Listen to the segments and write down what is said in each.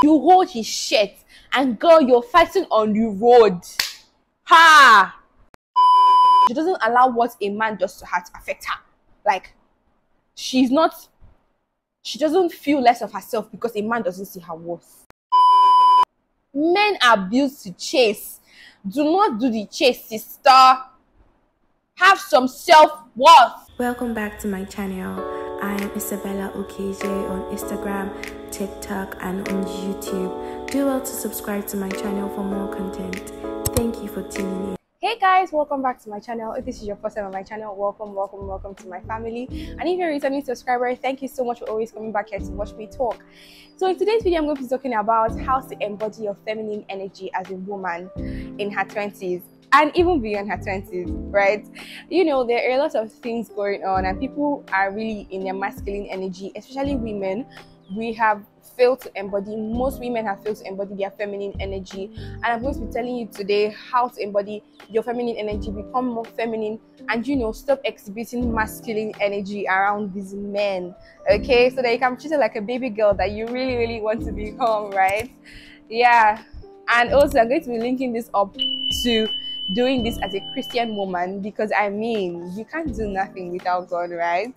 You hold his shirt, and girl, you're fighting on the road. Ha! She doesn't allow what a man does to her to affect her. Like, she doesn't feel less of herself because a man doesn't see her worth. Men are built to chase. Do not do the chase, sister. Have some self-worth. Welcome back to my channel. I am Isabella Okeje on Instagram, TikTok, and on YouTube. Do well to subscribe to my channel for more content. Thank you for tuning in. Hey guys, welcome back to my channel. If this is your first time on my channel, welcome to my family. And if you're a returning subscriber, thank you so much for always coming back here to watch me talk. So in today's video, I'm going to be talking about how to embody your feminine energy as a woman in her 20s. And even beyond her 20s, right? You know, there are a lot of things going on and people are really in their masculine energy, especially women. We have failed to embody, most women have failed to embody their feminine energy. And I'm going to be telling you today how to embody your feminine energy, become more feminine, and you know, stop exhibiting masculine energy around these men, okay? So that you can treat it like a baby girl that you really want to become, right? Yeah. And also, I'm going to be linking this up to doing this as a Christian woman, because I mean, you can't do nothing without God, right?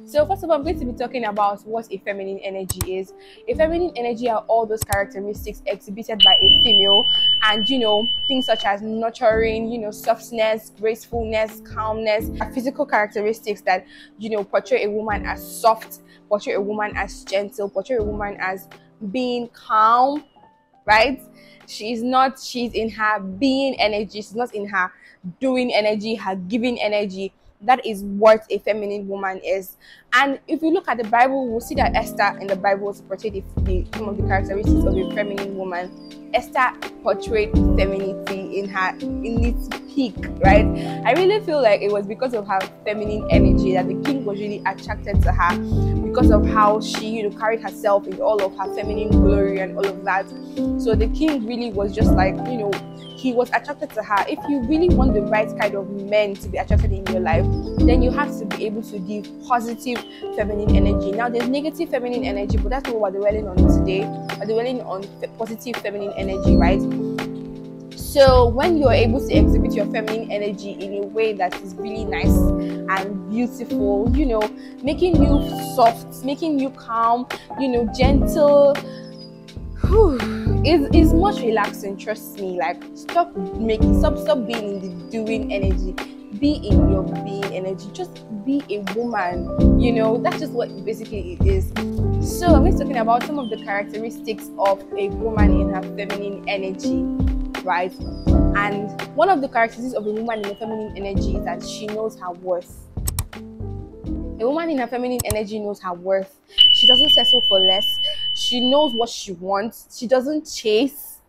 So first of all, I'm going to be talking about what a feminine energy is. A feminine energy are all those characteristics exhibited by a female, and you know, things such as nurturing, you know, softness, gracefulness, calmness, are physical characteristics that, you know, portray a woman as soft, portray a woman as gentle, portray a woman as being calm, right? She's in her being energy, she's not in her doing energy, her giving energy. That is what a feminine woman is. And if you look at the Bible, we'll see that Esther in the Bible was portrayed some of the characteristics of a feminine woman. Esther portrayed femininity in its peak, right? I really feel like it was because of her feminine energy that the king was really attracted to her, because of how she, you know, carried herself in all of her feminine glory and all of that. So the king really was just like, you know, he was attracted to her. If you really want the right kind of men to be attracted in your life, then you have to be able to give positive feminine energy. Now, there's negative feminine energy, but that's what we're dwelling on today. We're dwelling on positive feminine energy, right? So when you're able to exhibit your feminine energy in a way that is really nice and beautiful, you know, making you soft, making you calm, you know, gentle, is much relaxing, trust me. Like, stop being in the doing energy, be in your being energy, just be a woman, you know. That's just what basically it is. So I'm talking about some of the characteristics of a woman in her feminine energy, right? And one of the characteristics of a woman in her feminine energy is that she knows her worth. A woman in her feminine energy knows her worth. She doesn't settle for less. She knows what she wants. She doesn't chase.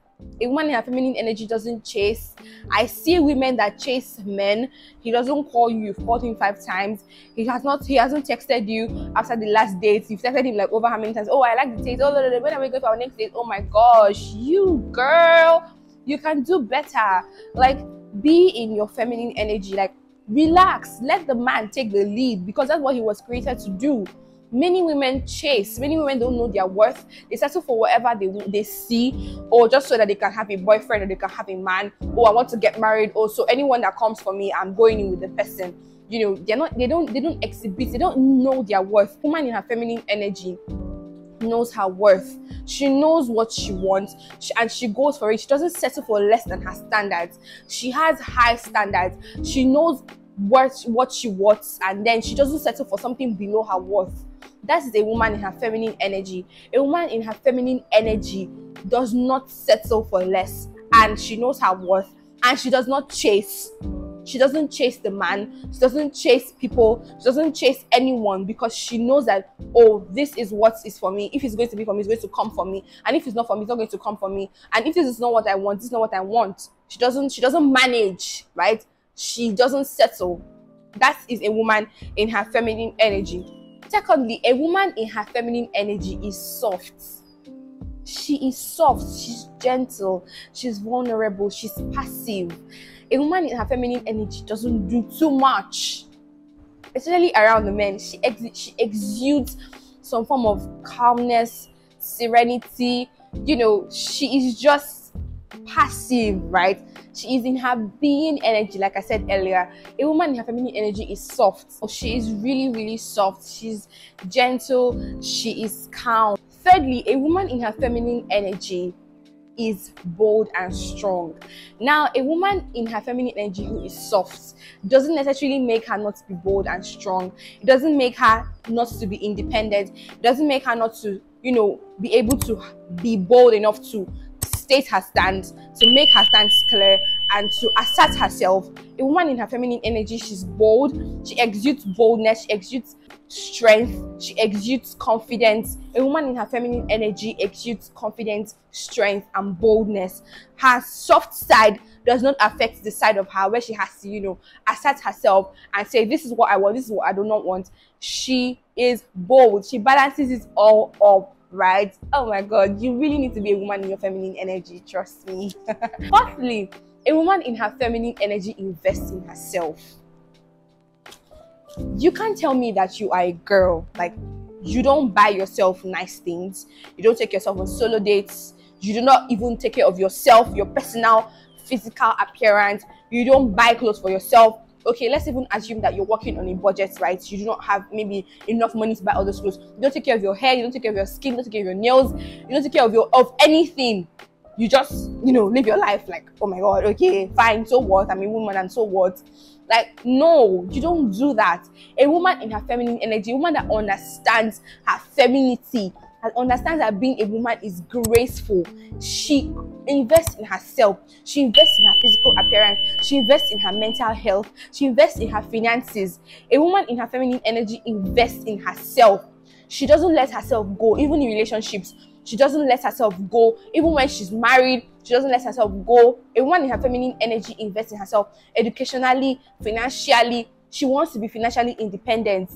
A woman in her feminine energy doesn't chase. I see women that chase men. He doesn't call you. You've called him 5 times. He hasn't texted you after the last date. You've texted him like over how many times? Oh, I like the taste. Oh, when are we going for our next date? Oh my gosh, you girl, you can do better. Like, be in your feminine energy. Like, relax, let the man take the lead, because that's what he was created to do. Many women chase. Many women don't know their worth. They settle for whatever they see, or just so that they can have a boyfriend or they can have a man. Oh, I want to get married. Oh, so anyone that comes for me, I'm going in with the person. You know, they don't exhibit. They don't know their worth. Woman in her feminine energy knows her worth. She knows what she wants, and she goes for it. She doesn't settle for less than her standards. She has high standards. She knows what she wants, and then she doesn't settle for something below her worth. That is a woman in her feminine energy. A woman in her feminine energy does not settle for less, and she knows her worth, and she does not chase. She doesn't chase the man. She doesn't chase people. She doesn't chase anyone, because she knows that, oh, this is what is for me. If it's going to be for me, it's going to come for me. And if it's not for me, it's not going to come for me. And if this is not what I want, this is not what I want. She doesn't manage, right? She doesn't settle. That is a woman in her feminine energy. Secondly, a woman in her feminine energy is soft. She is soft. She's gentle. She's vulnerable. She's passive. A woman in her feminine energy doesn't do too much, especially around the men. She exudes some form of calmness, serenity, she is just passive, right? She is in her being energy. Like I said earlier, a woman in her feminine energy is soft. She is really, really soft. She's gentle. She is calm. Thirdly, a woman in her feminine energy is bold and strong. Now, a woman in her feminine energy who is soft doesn't necessarily make her not to be bold and strong. It doesn't make her not to be independent. It doesn't make her not to, be able to be bold enough to state her stand, to make her stance clear, and to assert herself. A woman in her feminine energy, she's bold. She exudes boldness. She exudes strength. She exudes confidence. A woman in her feminine energy exudes confidence, strength, and boldness. Her soft side does not affect the side of her where she has to, assert herself and say, this is what I want, this is what I do not want. She is bold. She balances it all up, right? Oh my God, you really need to be a woman in your feminine energy, trust me. Fourthly, a woman in her feminine energy invests in herself. You can't tell me that you are a girl, like you don't buy yourself nice things, you don't take yourself on solo dates, you do not even take care of yourself, your personal physical appearance, you don't buy clothes for yourself. Okay, let's even assume that you're working on a budget, right? You do not have maybe enough money to buy all those clothes. You don't take care of your hair, you don't take care of your skin, you don't take care of your nails, you don't take care of anything. You just, live your life like, oh my God, okay, fine, so what? I'm a woman and so what? Like, no, you don't do that. A woman in her feminine energy, a woman that understands her femininity, that understands that being a woman is graceful. She invests in herself. She invests in her physical appearance. She invests in her mental health. She invests in her finances. A woman in her feminine energy invests in herself. She doesn't let herself go, even in relationships. She doesn't let herself go. Even when she's married, she doesn't let herself go. A woman in her feminine energy invests in herself educationally, financially. She wants to be financially independent,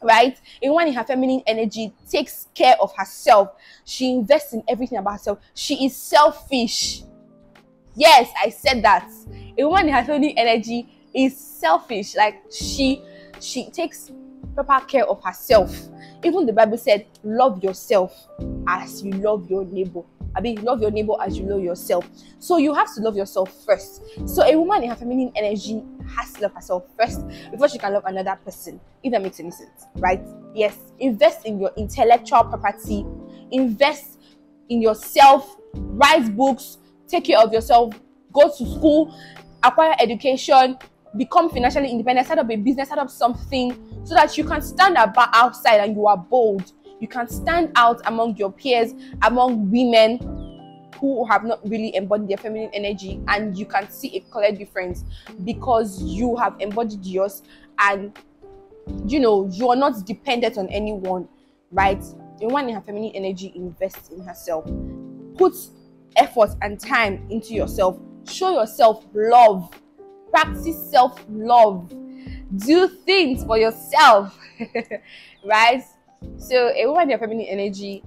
right? A woman in her feminine energy takes care of herself. She invests in everything about herself. She is selfish. Yes, I said that. A woman in her feminine energy is selfish. Like she takes proper care of herself. Even the Bible said, love yourself as you love your neighbor. Love your neighbor as you love yourself. So you have to love yourself first. So a woman in her feminine energy has to love herself first before she can love another person, if that makes any sense, right? Yes. Invest in your intellectual property. Invest in yourself. Write books. Take care of yourself. Go to school. Acquire education. Become financially independent. Start up a business. Start up something so that you can stand outside and you are bold. You can stand out among your peers, among women who have not really embodied their feminine energy, and you can see a clear difference because you have embodied yours, and you are not dependent on anyone, right? A woman in her feminine energy invests in herself. Put effort and time into yourself. Show yourself love. Practice self-love. Do things for yourself, right? So a woman in her feminine energy,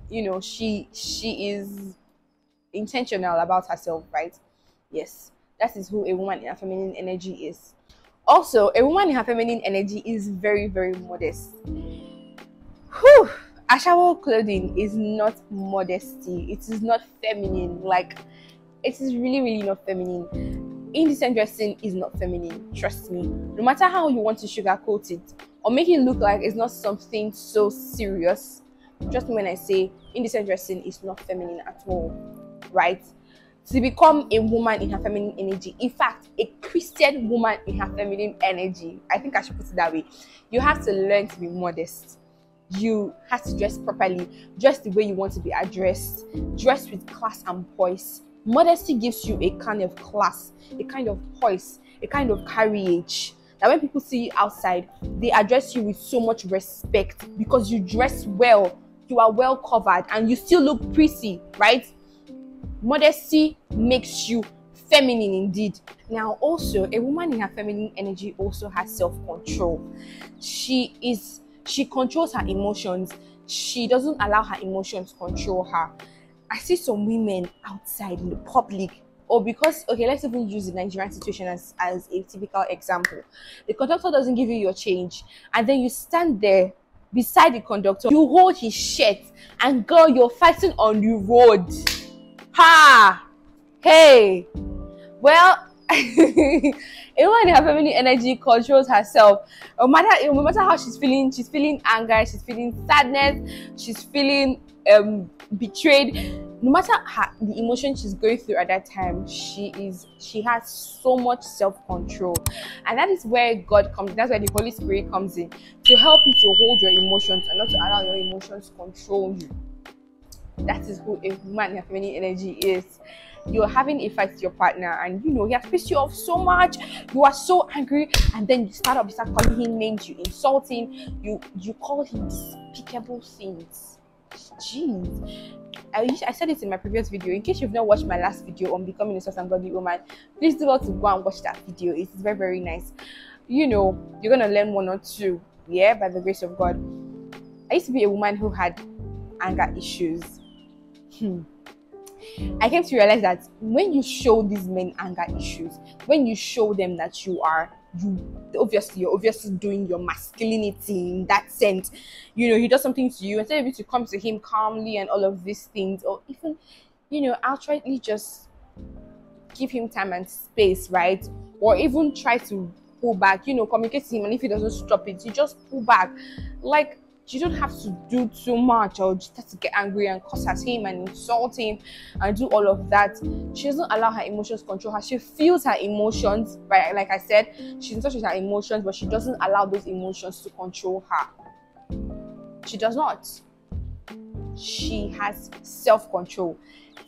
she is intentional about herself, right? Yes, that is who a woman in her feminine energy is. Also, a woman in her feminine energy is very, very modest. Ashawo clothing is not modesty. It is not feminine. Like, it is really, really not feminine. Indecent dressing is not feminine, trust me. No matter how you want to sugarcoat it or make it look like it's not something so serious, trust me when I say indecent dressing is not feminine at all, right? To become a woman in her feminine energy, in fact, a Christian woman in her feminine energy, I think I should put it that way, you have to learn to be modest. You have to dress properly, dress the way you want to be addressed, dress with class and poise. Modesty gives you a kind of class, a kind of poise, a kind of carriage. That when people see you outside, they address you with so much respect because you dress well, you are well covered, and you still look pretty, right? Modesty makes you feminine indeed. Now, also, a woman in her feminine energy also has self-control. She controls her emotions. She doesn't allow her emotions to control her. I see some women outside in the public, or because, okay, let's even use the Nigerian situation as a typical example. The conductor doesn't give you your change, and then you stand there beside the conductor, you hold his shirt, and girl, you're fighting on the road. Ha! Hey! Well, a woman in her feminine energy controls herself. No matter how she's feeling anger, she's feeling sadness, she's feeling betrayed. No matter the emotion she's going through at that time, she has so much self-control, and that is where God comes in. That's where the Holy Spirit comes in to help you to hold your emotions and not to allow your emotions to control you. That is who a woman in her feminine energy is. You're having a fight with your partner, and he has pissed you off so much, you are so angry, and then you start calling him names, you insult him, you call him despicable things. Jeez. I said it in my previous video. In case you've not watched my last video on becoming a source and godly woman, please do well to go and watch that video. It's very, very nice. You're gonna learn one or two, by the grace of God. I used to be a woman who had anger issues. I came to realize that when you show these men anger issues, when you show them that you're obviously doing your masculinity in that sense, he does something to you, instead of you to come to him calmly and all of these things, or even, outrightly just give him time and space, right? Or even try to pull back, communicate to him, and if he doesn't stop it, you just pull back. Like, you don't have to do too much or just have to get angry and cuss at him and insult him and do all of that. She doesn't allow her emotions to control her. She feels her emotions, right? Like I said, she's in touch with her emotions, but she doesn't allow those emotions to control her. She does not. She has self-control.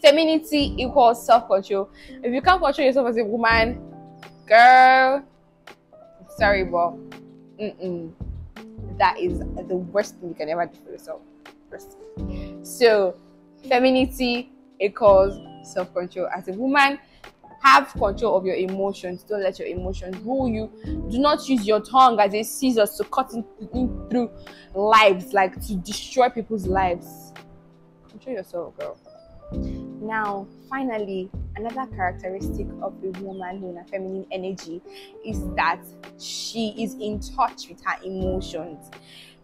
Femininity equals self-control. If you can't control yourself as a woman, girl, sorry, but that is the worst thing you can ever do for yourself. So, femininity equals self-control. As a woman, have control of your emotions. Don't let your emotions rule you. Do not use your tongue as a scissors to cut in through lives, like to destroy people's lives. Control yourself, girl. Now, finally, another characteristic of a woman who in a feminine energy is that she is in touch with her emotions.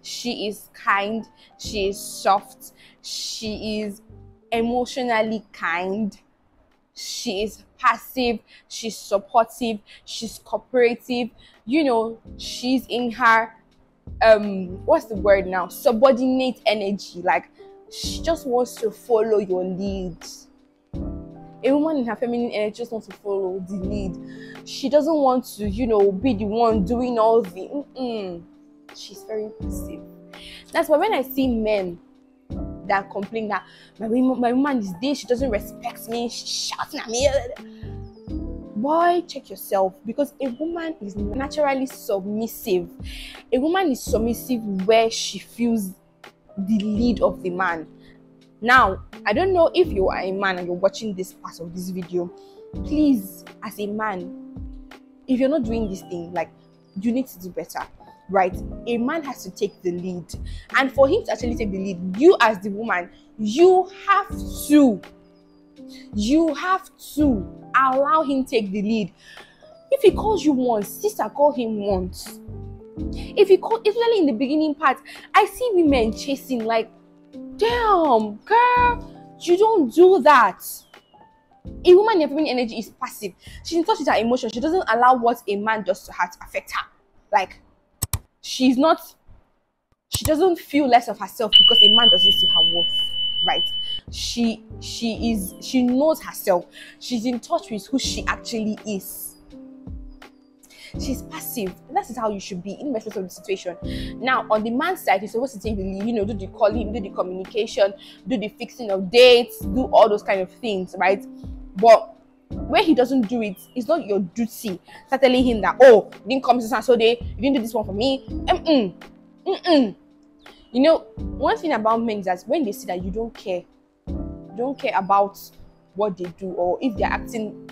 She is kind, she is soft, she is emotionally kind, she is passive, she's supportive, she's cooperative, she's in her what's the word now? Subordinate energy. Like, she just wants to follow your lead. A woman in her feminine energy just wants to follow the lead. She doesn't want to, be the one doing all the. She's very passive. That's why when I see men that complain that my woman is this, she doesn't respect me, she's shouting at me. Boy, check yourself, because a woman is naturally submissive. A woman is submissive where she feels the lead of the man. Now, I don't know if you are a man and you're watching this part of this video. Please, as a man, if you're not doing this thing, like, you need to do better, right? A man has to take the lead, and for him to actually take the lead, you as the woman, you have to allow him take the lead. If he calls you once, sister, call him once. If he call, especially in the beginning part, I see women chasing, like, damn, girl, you don't do that. A woman in feminine energy is passive. She's in touch with her emotions. She doesn't allow what a man does to her to affect her. Like, she doesn't feel less of herself because a man doesn't see her worth, right? She knows herself. She's in touch with who she actually is. She's passive. And that is how you should be in respect of the situation. Now, on the man's side, you're supposed to take the lead, do the calling, do the communication, do the fixing of dates, do all those kind of things, right? But where he doesn't do it, it's not your duty. Start telling him that, oh, you didn't come this Saturday, you didn't do this one for me. One thing about men is that when they see that you don't care about what they do, or if they're acting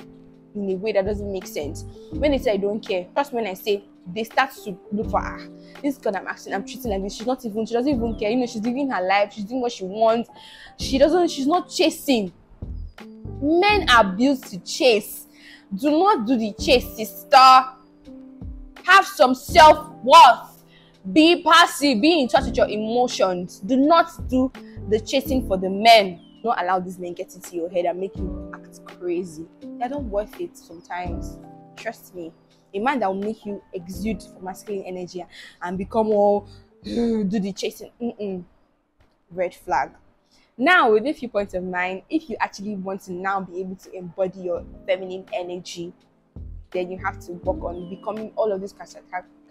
in a way that doesn't make sense. When they say I don't care, trust me when I say, they start to look for, this girl I'm treating like this, she doesn't even care. She's living her life, she's doing what she wants. She's not chasing. Men are built to chase. Do not do the chase, sister. Have some self-worth. Be passive, be in touch with your emotions. Do not do the chasing for the men. Don't allow these men get into your head and make you act crazy. They're not worth it sometimes. Trust me. A man that will make you exude masculine energy and become all do the chasing. Red flag. Now, with a few points of mine, if you actually want to now be able to embody your feminine energy, then you have to work on becoming all of these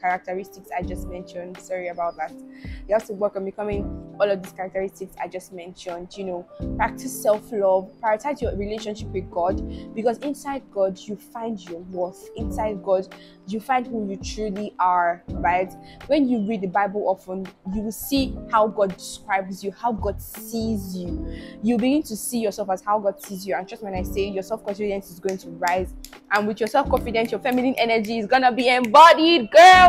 characteristics I just mentioned. Sorry about that. You have to work on becoming all of these characteristics I just mentioned. Practice self-love, prioritize your relationship with God, because inside God you find your worth. Inside God you find who you truly are, right? When you read the Bible often, you will see how God describes you, how God sees you. You begin to see yourself as how God sees you, and just when I say your self-confidence is going to rise, and with your self-confidence your feminine energy is gonna be embodied, girl.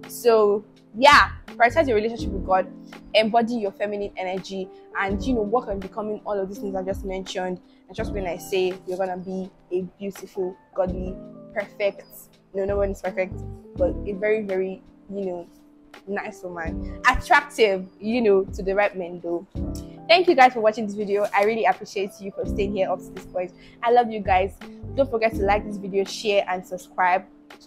So yeah, prioritize your relationship with God, embody your feminine energy, and work on becoming all of these things I just mentioned. And just when I say you're gonna be a beautiful, godly, perfect, no one is perfect, but a very, very nice woman, attractive, to the right men though. Thank you guys for watching this video. I really appreciate you for staying here up to this point. I love you guys. Don't forget to like this video, share, and subscribe. It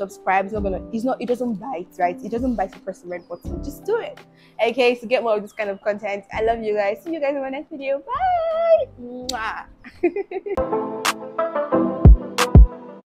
doesn't bite, right? It doesn't bite to press the red button. Just do it. Okay, to get more of this kind of content. I love you guys. See you guys in my next video. Bye. Mwah.